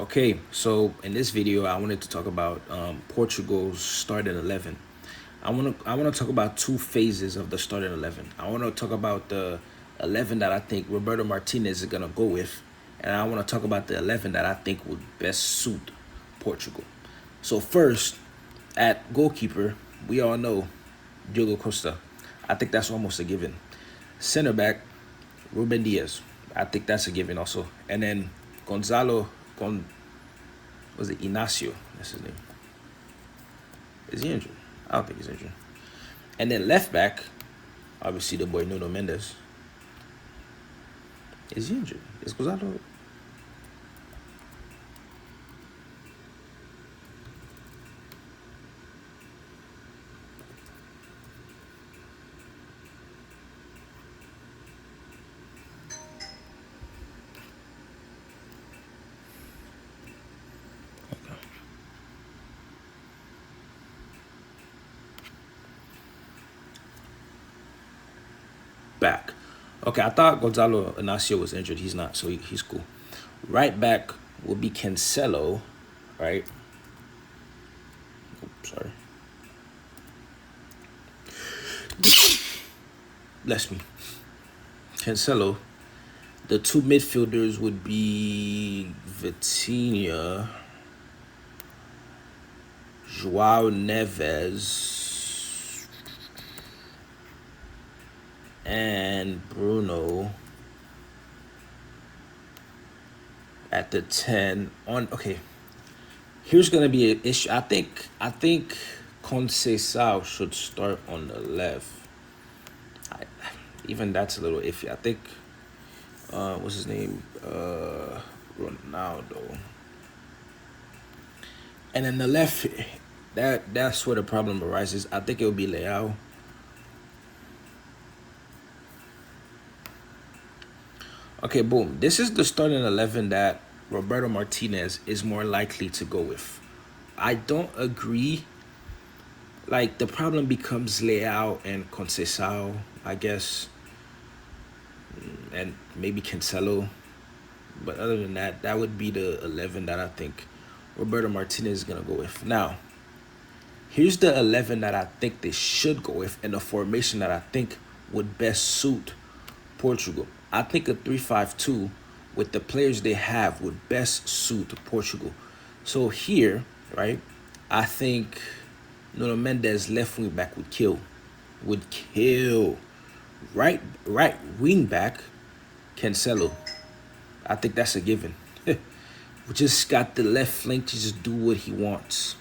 Okay, so in this video, I wanted to talk about Portugal's starting 11. I want to talk about two phases of the starting 11. I want to talk about the 11 that I think Roberto Martinez is gonna go with, and I want to talk about the 11 that I think would best suit Portugal. So first, at goalkeeper, we all know Jogo Costa. I think that's almost a given. Center back, Ruben Diaz. I think that's a given also. And then Gonzalo Con was it Inacio? That's his name. Is he injured? I don't think he's injured. And then left back, obviously the boy Nuno Mendes. Is he injured? Is Gonzalo? Back. Okay, I thought Gonzalo Inacio was injured. He's not, so he's cool. Right back will be Cancelo, right? Oops, sorry. Bless me. Cancelo. The two midfielders would be Vitinha, Joao Neves, and Bruno at the 10. Okay, here's gonna be an issue. I think Conceição should start on the left. Even that's a little iffy. I think what's his name? Ronaldo. And then the left, that's where the problem arises. I think it would be Leao. Okay, boom. This is the starting 11 that Roberto Martinez is more likely to go with. I don't agree. Like, the problem becomes Leao and Conceição, I guess, and maybe Cancelo. But other than that, that would be the 11 that I think Roberto Martinez is going to go with. Now, here's the 11 that I think they should go with and the formation that I think would best suit Portugal. I think a 3-5-2 with the players they have would best suit Portugal. So here, right, I think Nuno Mendes left wing back would kill. Would kill. Right wing back, Cancelo. I think that's a given. We just got the left flank to just do what he wants.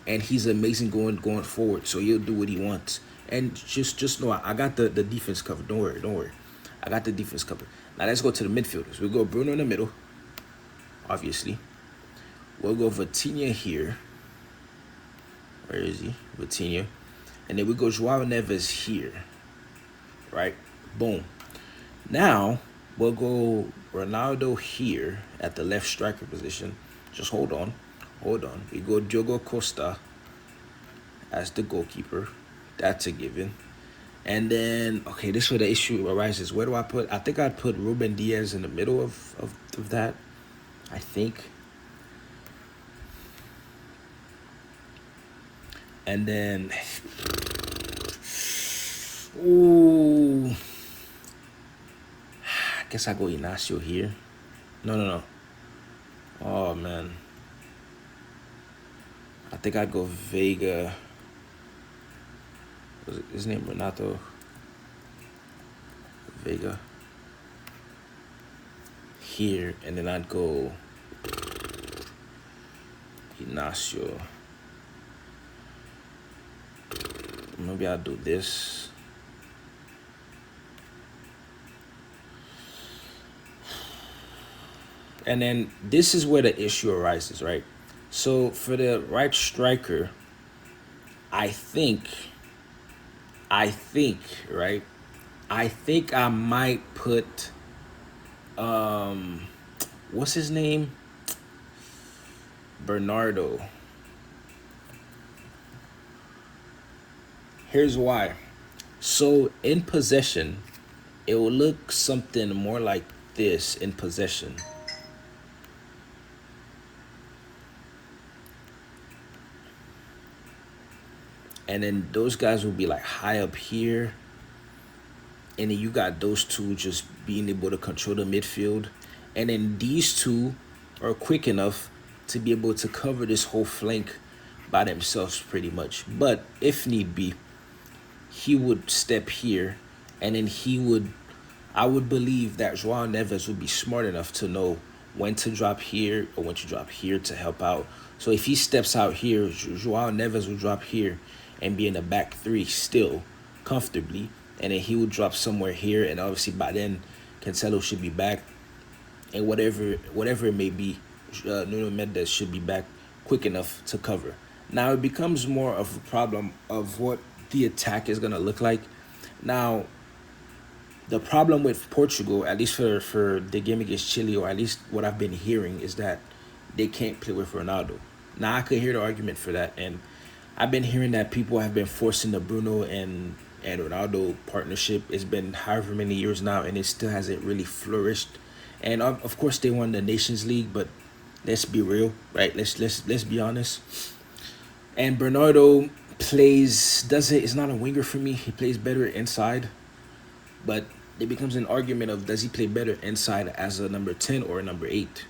And he's amazing going forward. So he'll do what he wants. And just know I got the defense covered. Don't worry. I got the defense covered. Now let's go to the midfielders. We'll go Bruno in the middle, obviously. We'll go Vitinha here. Where is he? Vitinha. And then we go Joao Neves here. Right? Boom. Now, we'll go Ronaldo here at the left striker position. Just hold on. We go Jogo Costa as the goalkeeper. That's a given. And then, okay, this is where the issue arises. Where do I put? I think I'd put Ruben Diaz in the middle of that. I think. And then, ooh, I guess I go Inacio here. No. Oh, man. I think I'd go Vega. Was his name Renato Vega here, and then I'd go Inacio. Maybe I'll do this. And then this is where the issue arises, right? So for the right striker, I think, right? I think I might put what's his name? Bernardo. Here's why. So in possession, it will look something more like this in possession. and then those guys will be like high up here, and then you got those two just being able to control the midfield, and then these two are quick enough to be able to cover this whole flank by themselves pretty much. But if need be, he would step here, and then he would. I would believe that Joao Neves would be smart enough to know when to drop here or when to drop here to help out. So if he steps out here, Joao Neves will drop here and be in the back three still comfortably, and then he would drop somewhere here, and obviously by then Cancelo should be back, and whatever it may be, Nuno Mendes should be back quick enough to cover. Now it becomes more of a problem of what the attack is gonna look like. Now the problem with Portugal, at least for the game against Chile, or at least what I've been hearing, is that they can't play with Ronaldo. Now I could hear the argument for that, and I've been hearing that people have been forcing the Bruno and Ronaldo partnership. It's been however many years now, and it still hasn't really flourished. And of course they won the Nations League, but let's be real, right? Let's be honest. And Bernardo plays doesn't is not a winger for me. He plays better inside, but it becomes an argument of does he play better inside as a number 10 or a number 8?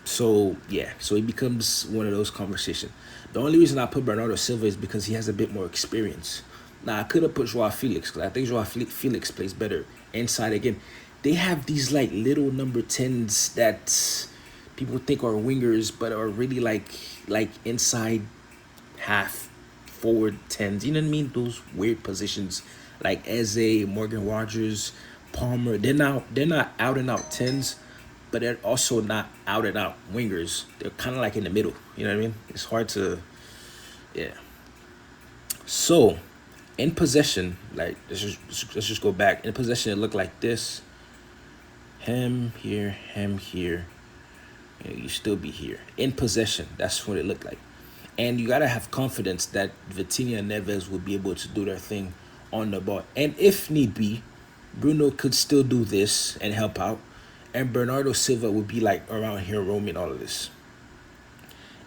So yeah, so it becomes one of those conversations. The only reason I put Bernardo Silva is because he has a bit more experience. Now I could have put Joao Felix because I think Joao Felix plays better inside again. They have these like little number 10s that people think are wingers but are really like inside half forward 10s. You know what I mean? Those weird positions like Eze, Morgan Rogers, Palmer. They're not out and out 10s, but they're also not out and out wingers. They're kind of like in the middle. You know what I mean? It's hard to, yeah. So, in possession, like let's just go back. In possession, it looked like this. Him here, him here. You still be here. In possession, that's what it looked like. And you gotta have confidence that Vitinha and Neves will be able to do their thing on the ball. And if need be, Bruno could still do this and help out. And Bernardo Silva would be like around here roaming all of this.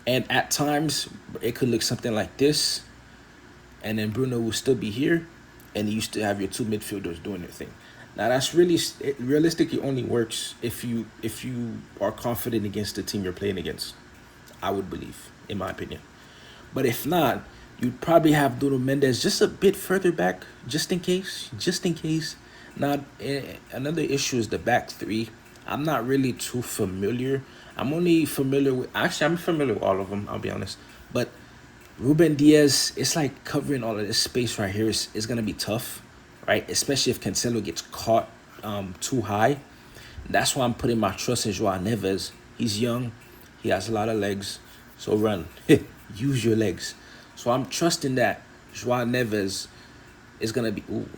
And at times, it could look something like this. And then Bruno will still be here. And you still have your two midfielders doing their thing. Now that's really it realistically only works if you are confident against the team you're playing against. I would believe, in my opinion. But if not, you'd probably have Nuno Mendes just a bit further back, just in case. Just in case. Now, another issue is the back three. I'm not really too familiar. I'm only familiar with... Actually, I'm familiar with all of them, I'll be honest. But Ruben Diaz, it's like covering all of this space right here is going to be tough, right? Especially if Cancelo gets caught too high. That's why I'm putting my trust in Joao Neves. He's young. He has a lot of legs. So run. Use your legs. So I'm trusting that Joao Neves is going to be... Ooh.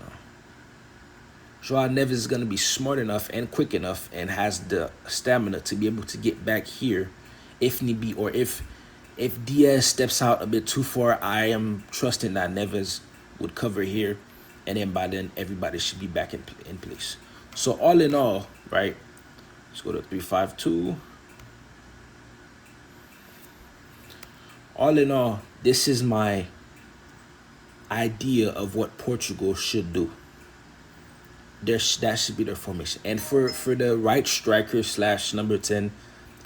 No. Joao Neves is going to be smart enough and quick enough and has the stamina to be able to get back here if need be. Or if Diaz steps out a bit too far, I am trusting that Neves would cover here. And then by then, everybody should be back in place. So all in all, right, let's go to 3-5-2. All in all, this is my idea of what Portugal should do. That should be their formation. And for the right striker / number 10,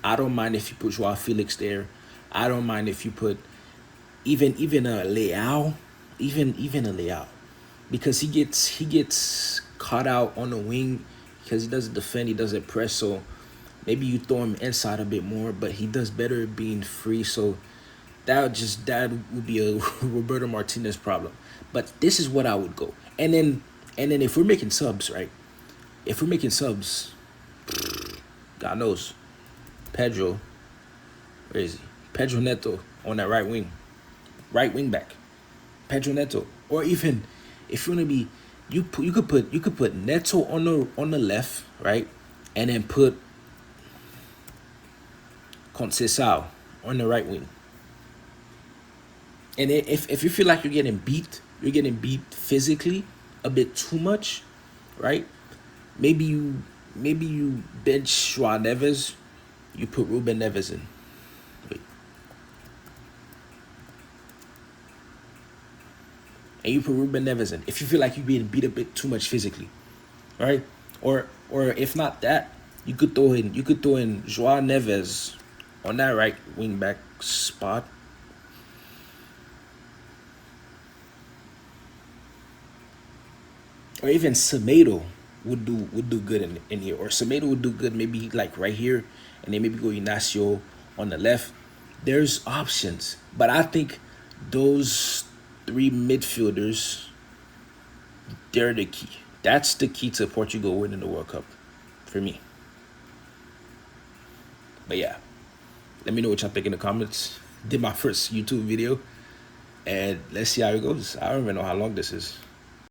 I don't mind if you put Joao Felix there. I don't mind if you put even a Leao, even a Leao, because he gets caught out on the wing because he doesn't defend, he doesn't press. So maybe you throw him inside a bit more, but he does better being free. So that would be a Roberto Martinez problem. But this is what I would go. And then if we're making subs, right? If we're making subs, God knows, Pedro, where is he? Pedro Neto on that right wing back. Pedro Neto, or even if you want to be, you could put Neto on the left, right, and then put Conceição on the right wing. And if you feel like you're getting beat physically a bit too much, right? Maybe you bench Joao Neves, you put Ruben Neves in. Wait. and you put Ruben Neves in, if you feel like you're being beat a bit too much physically, right? Or if not that, you could throw in Joao Neves on that right wing back spot. Or even Semedo would do good in here. Or Semedo would do good maybe like right here, and then maybe go Ignacio on the left. There's options, but I think those three midfielders, they're the key. That's the key to Portugal winning the World Cup for me. But yeah, let me know what y'all think in the comments. Did my first YouTube video, and let's see how it goes. I don't even know how long this is.